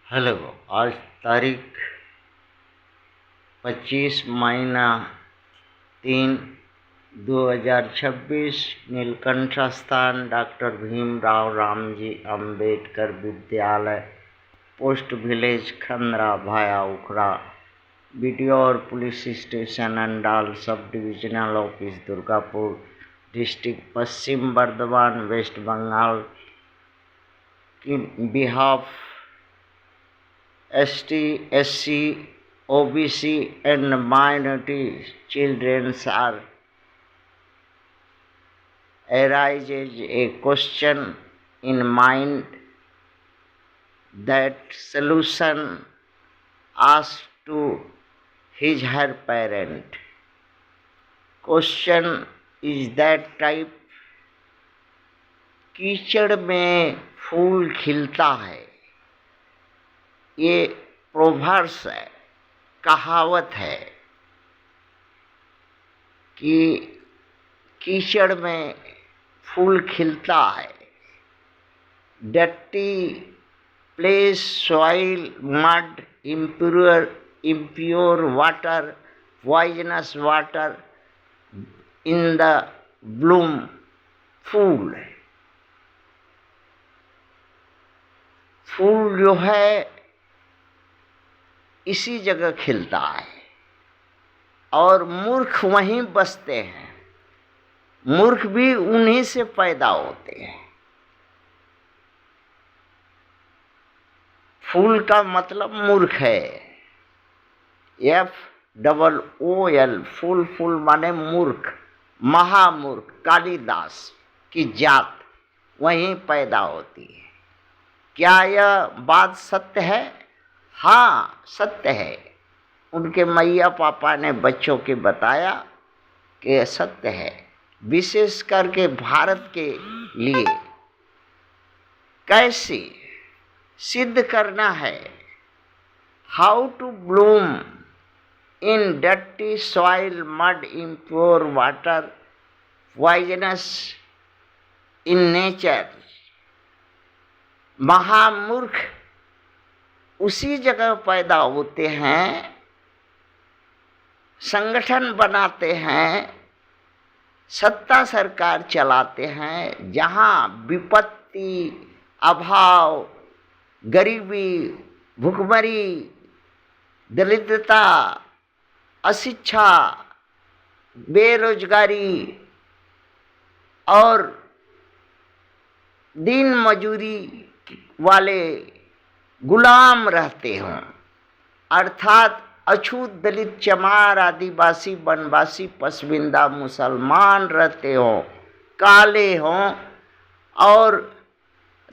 Hello. आज तारीख 25 महीना 3 2026 नीलकंठ स्थान डॉक्टर भीमराव रामजी अंबेडकर विद्यालय, पोस्ट विलेज खंदरा भाया उखड़ा, बीडीओ और police station Andal, sub divisional office Durgapur, district Paschim Bardhaman, West Bengal की behalf ST, SC, OBC and minority children are arises a question in mind that solution asked to his her parent. Question is that type, कीचड़ में फूल खिलता है। ये proverbs है, कहावत है कि कीचड़ में फूल खिलता है। Dirty place, soil, mud, impure water, poisonous water in the bloom फूल जो है इसी जगह खिलता है और मूर्ख वहीं बसते हैं। मूर्ख भी उन्हीं से पैदा होते हैं। फूल का मतलब मूर्ख है, FOOL, फूल माने मूर्ख, महामूर्ख। कालिदास की जात वहीं पैदा होती है। क्या यह बात सत्य है? हाँ, सत्य है। उनके मैया पापा ने बच्चों के बताया कि यह सत्य है। विशेष करके भारत के लिए कैसे सिद्ध करना है? How to bloom in dirty soil, mud, impure water, poisonous in nature. महामूर्ख उसी जगह पैदा होते हैं, संगठन बनाते हैं, सत्ता सरकार चलाते हैं, जहाँ विपत्ति, अभाव, गरीबी, भुखमरी, दरिद्रता, अशिक्षा, बेरोजगारी और दिन मजूरी वाले गुलाम रहते हों, अर्थात अछूत, दलित, चमार, आदिवासी, वनवासी, पसविंदा, मुसलमान रहते हों, काले हों और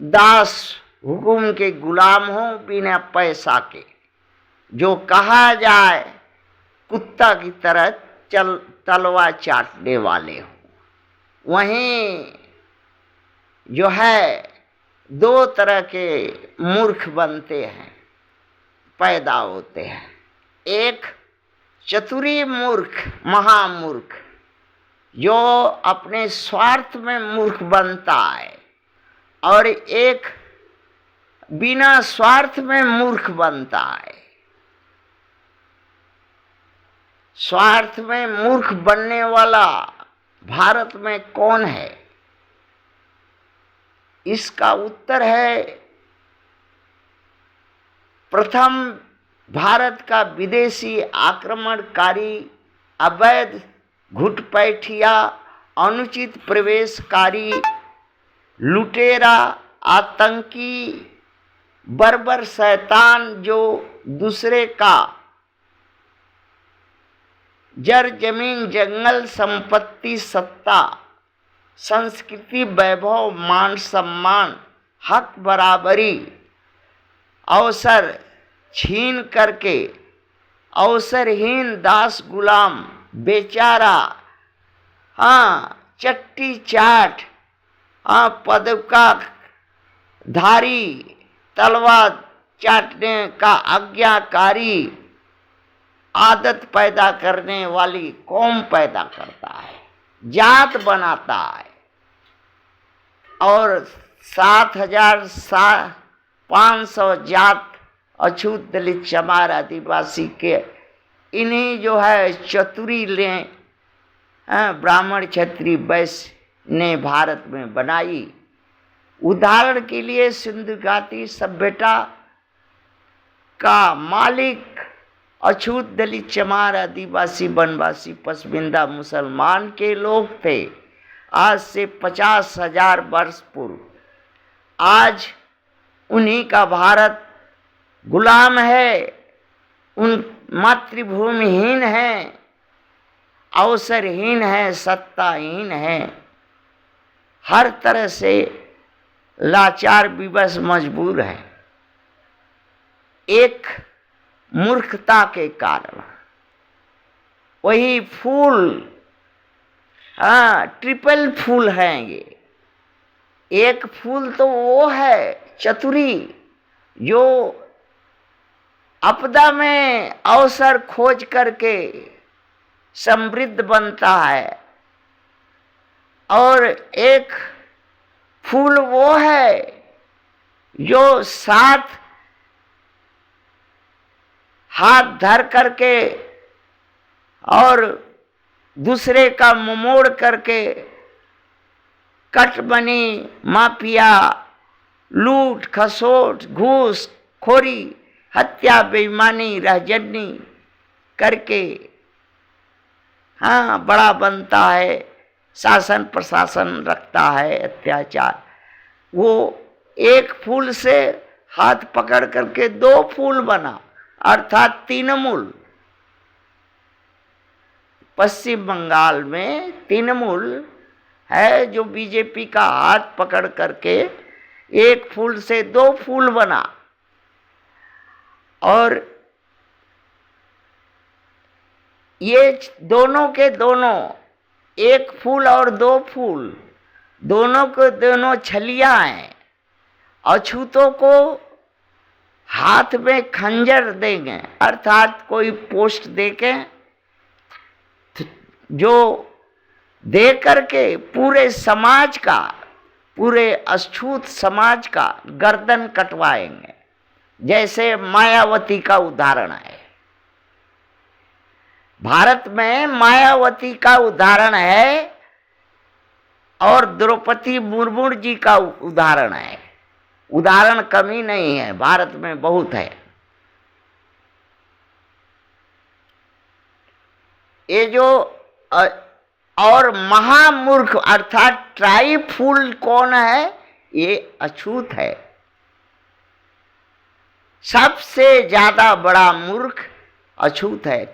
दास हुकुम के गुलाम हों, बिना पैसा के, जो कहा जाए कुत्ता की तरह तलवा चाटने वाले हों। वहीं जो है दो तरह के मूर्ख बनते हैं, पैदा होते हैं। एक चतुरी मूर्ख, महामूर्ख, जो अपने स्वार्थ में मूर्ख बनता है, और एक बिना स्वार्थ में मूर्ख बनता है। स्वार्थ में मूर्ख बनने वाला भारत में कौन है? इसका उत्तर है, प्रथम भारत का विदेशी आक्रमणकारी, अवैध घुसपैठिया, अनुचित प्रवेशकारी, लुटेरा, आतंकी, बर्बर शैतान, जो दूसरे का जर, जमीन, जंगल, संपत्ति, सत्ता, संस्कृति, वैभव, मान सम्मान, हक, बराबरी, अवसर छीन करके अवसरहीन दास, गुलाम, बेचारा, चट्टी चाट, पद का धारी, तलवार चाटने का आज्ञाकारी आदत पैदा करने वाली कौम पैदा करता है, जात बनाता है। और 7,500 जात अछूत दलित चमार आदिवासी के इन्हीं जो है चतुरी लें ब्राह्मण क्षत्रिय वैश्य ने भारत में बनाई। उदाहरण के लिए सिंधु घाटी सभ्यता का मालिक अछूत दलित चमार आदिवासी वनवासी पसमिंदा मुसलमान के लोग थे। आज से 50,000 वर्ष पूर्व आज उन्हीं का भारत गुलाम है, उन मातृभूमिहीन है, अवसरहीन है, सत्ताहीन है, हर तरह से लाचार विवश मजबूर है। एक मूर्खता के कारण वही फूल, ट्रिपल फूल हैं ये। एक फूल तो वो है चतुरी जो आपदा में अवसर खोज करके समृद्ध बनता है, और एक फूल वो है जो साथ हाथ धर करके और दूसरे का मोड़ करके कटमनी, माफिया, लूट खसोट, घूस खोरी, हत्या, बेईमानी, रहजनी करके बड़ा बनता है, शासन प्रशासन रखता है, अत्याचार। वो एक फूल से हाथ पकड़ करके 2 फूल बना, अर्थात तृणमूल। पश्चिम बंगाल में तृणमूल है जो बीजेपी का हाथ पकड़ करके एक फूल से 2 फूल बना। और ये दोनों के दोनों, एक फूल और 2 फूल, दोनों को दोनों छलियां हैं। अछूतों को हाथ में खंजर देंगे, अर्थात कोई पोस्ट देके जो दे करके पूरे समाज का, पूरे अछूत समाज का गर्दन कटवाएंगे। जैसे मायावती का उदाहरण है, भारत में मायावती का उदाहरण है और द्रौपदी मुर्मू जी का उदाहरण है। उदाहरण कमी नहीं है, भारत में बहुत है। ये जो और महामूर्ख अर्थात ट्राई फूल कौन है? ये अछूत है। सबसे ज्यादा बड़ा मूर्ख अछूत है।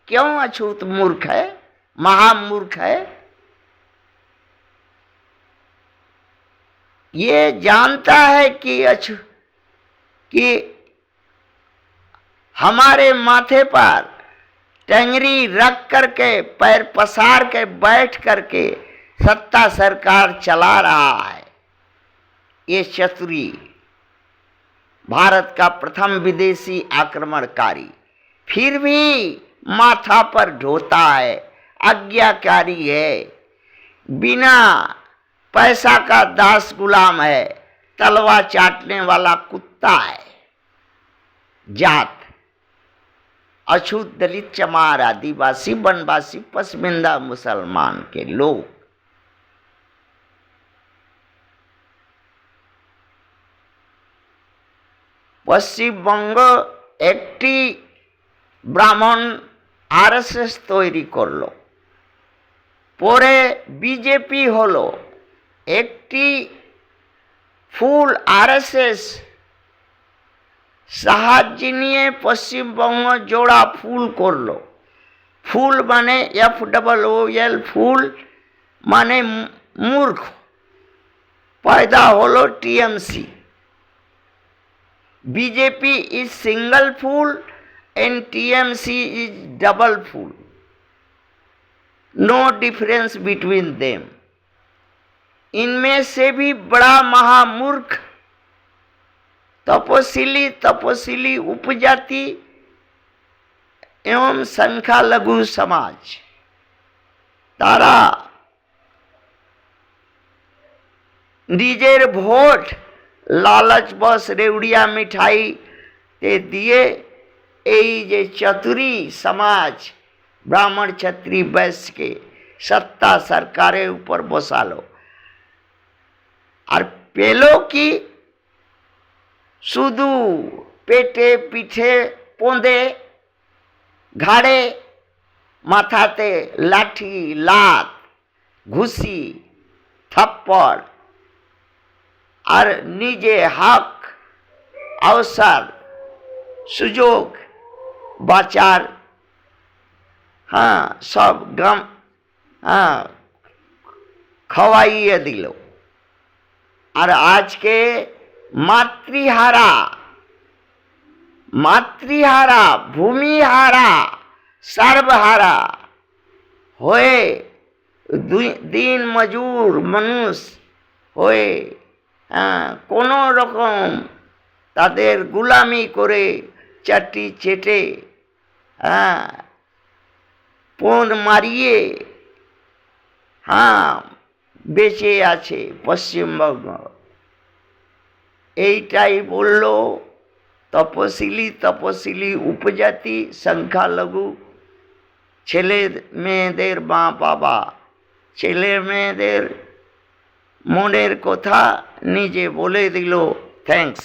क्यों अछूत मूर्ख है, महामूर्ख है? ये जानता है कि हमारे माथे पर टंगरी रख करके पैर पसार के बैठ करके सत्ता सरकार चला रहा है। ये चतुरी भारत का प्रथम विदेशी आक्रमणकारी, फिर भी माथा पर ढोता है, आज्ञाकारी है, बिना पैसा का दास गुलाम है, तलवा चाटने वाला कुत्ता है। जात अछूत दलित चमार आदिवासी वनवासी पसमिंदा मुसलमान के लोग। पश्चिम बंग একটি ব্রাহ্মণ আরএসএস তৈরি করলো, পরে বিজেপি হলো। একটি ফুল আরএসএস সাহায্য নিয়ে পশ্চিমবঙ্গ জোড়া ফুল করলো। ফুল মানে FOOL, ফুল মানে মূর্খ। पैदा হলো TMC. BJP is single fool and TMC is double fool, no difference between them. इनमें से भी बड़ा महामूर्ख तपशीली उपजाति एवं संख्या लघु समाज तारा निजेर भोट लालच बस रेवड़िया मिठाई ते दिए এই যে चतुरी समाज ब्राह्मण क्षत्रिय वैश्य के सत्ता सरकारें ऊपर बसालो और पेलो की শুধু পেটে পিঠে পোঁদে ঘাড়ে মাথাতে লাঠি লাত ঘুষি থাপ্পড় আর নিজে হক अवसर সুযোগ বাঁচার सब गम खवाइए दिल और आज के मातृहारा भूमिहारा सर्वहारा होए दिन मजूर मनुष्य होए कोनो रकम तादेर गुलामी करे चाटी चेटे पोन मारिए बेचे आछे पश्चिमबंग এইটাই বলল তপশিলি উপজাতি সংখ্যালঘু ছেলে মেয়েদের মা বাবা ছেলে মেয়েদের মনের কথা নিজে বলে দিল। থ্যাঙ্কস।